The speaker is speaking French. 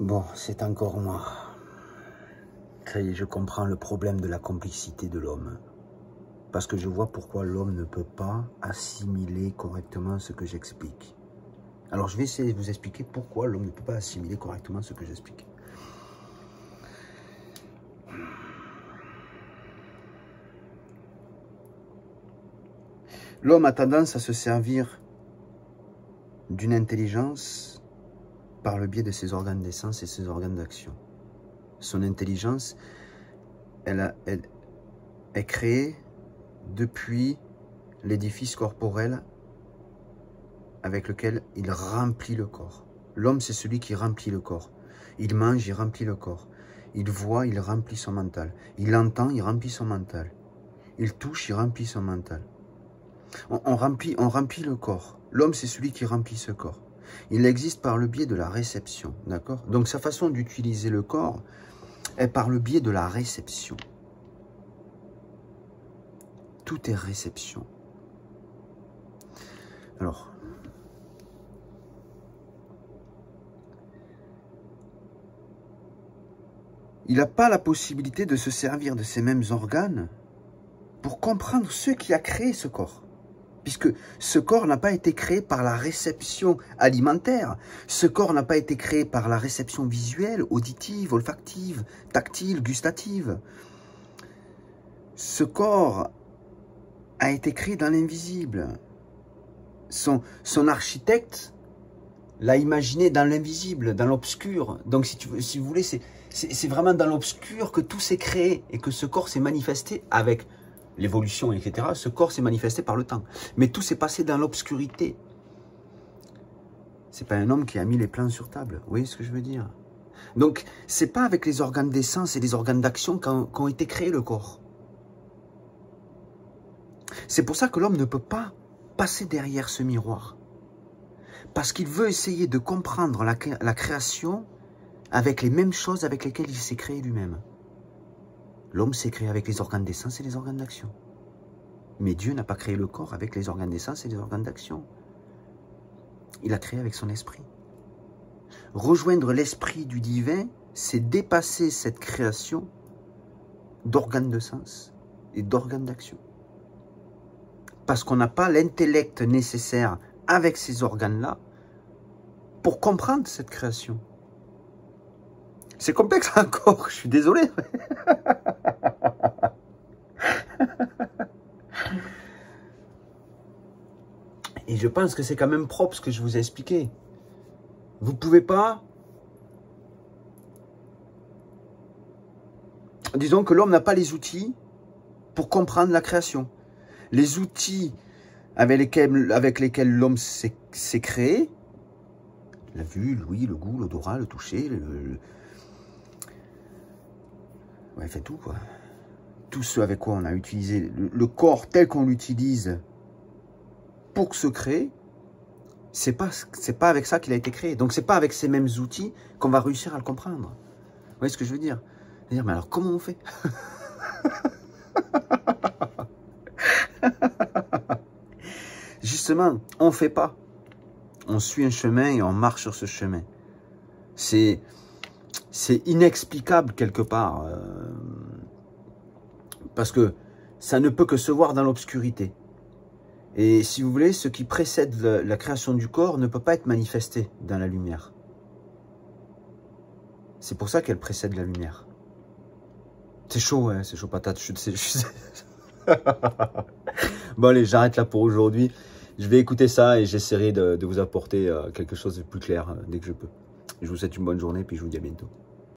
Bon, c'est encore moi. Ça y est, je comprends le problème de la complexité de l'homme. Parce que je vois pourquoi l'homme ne peut pas assimiler correctement ce que j'explique. Alors, je vais essayer de vous expliquer pourquoi l'homme ne peut pas assimiler correctement ce que j'explique. L'homme a tendance à se servir d'une intelligence par le biais de ses organes d'essence et ses organes d'action. Son intelligence, elle est créée depuis l'édifice corporel avec lequel il remplit le corps. L'homme, c'est celui qui remplit le corps. Il mange, il remplit le corps. Il voit, il remplit son mental. Il entend, il remplit son mental. Il touche, il remplit son mental. On remplit le corps. L'homme, c'est celui qui remplit ce corps. Il existe par le biais de la réception, d'accord? Donc, sa façon d'utiliser le corps est par le biais de la réception. Tout est réception. Alors, il n'a pas la possibilité de se servir de ces mêmes organes pour comprendre ce qui a créé ce corps. Puisque ce corps n'a pas été créé par la réception alimentaire. Ce corps n'a pas été créé par la réception visuelle, auditive, olfactive, tactile, gustative. Ce corps a été créé dans l'invisible. Son architecte l'a imaginé dans l'invisible, dans l'obscur. Donc si vous voulez, c'est vraiment dans l'obscur que tout s'est créé et que ce corps s'est manifesté avec l'évolution, etc. Ce corps s'est manifesté par le temps. Mais tout s'est passé dans l'obscurité. C'est pas un homme qui a mis les plans sur table. Vous voyez ce que je veux dire? Donc, c'est pas avec les organes d'essence et les organes d'action qu'ont été créés le corps. C'est pour ça que l'homme ne peut pas passer derrière ce miroir. Parce qu'il veut essayer de comprendre la création avec les mêmes choses avec lesquelles il s'est créé lui-même. L'homme s'est créé avec les organes d'essence et les organes d'action. Mais Dieu n'a pas créé le corps avec les organes d'essence et les organes d'action. Il a créé avec son esprit. Rejoindre l'esprit du divin, c'est dépasser cette création d'organes de sens et d'organes d'action. Parce qu'on n'a pas l'intellect nécessaire avec ces organes-là pour comprendre cette création. C'est complexe encore, je suis désolé. Et je pense que c'est quand même propre ce que je vous ai expliqué. Vous ne pouvez pas... Disons que l'homme n'a pas les outils pour comprendre la création. Les outils avec lesquels l'homme s'est créé, la vue, l'ouïe, le goût, l'odorat, le toucher, ouais, fait tout, quoi. Tout ce avec quoi on a utilisé le corps tel qu'on l'utilise pour se créer, c'est pas avec ça qu'il a été créé. Donc c'est pas avec ces mêmes outils qu'on va réussir à le comprendre. Vous voyez ce que je veux dire? C'est-à-dire, mais alors comment on fait? Justement, on ne fait pas. On suit un chemin et on marche sur ce chemin. C'est inexplicable quelque part. Parce que ça ne peut que se voir dans l'obscurité. Et si vous voulez, ce qui précède la création du corps ne peut pas être manifesté dans la lumière. C'est pour ça qu'elle précède la lumière. C'est chaud, hein, c'est chaud patate. Bon allez, j'arrête là pour aujourd'hui. Je vais écouter ça et j'essaierai de vous apporter quelque chose de plus clair dès que je peux. Je vous souhaite une bonne journée puis je vous dis à bientôt.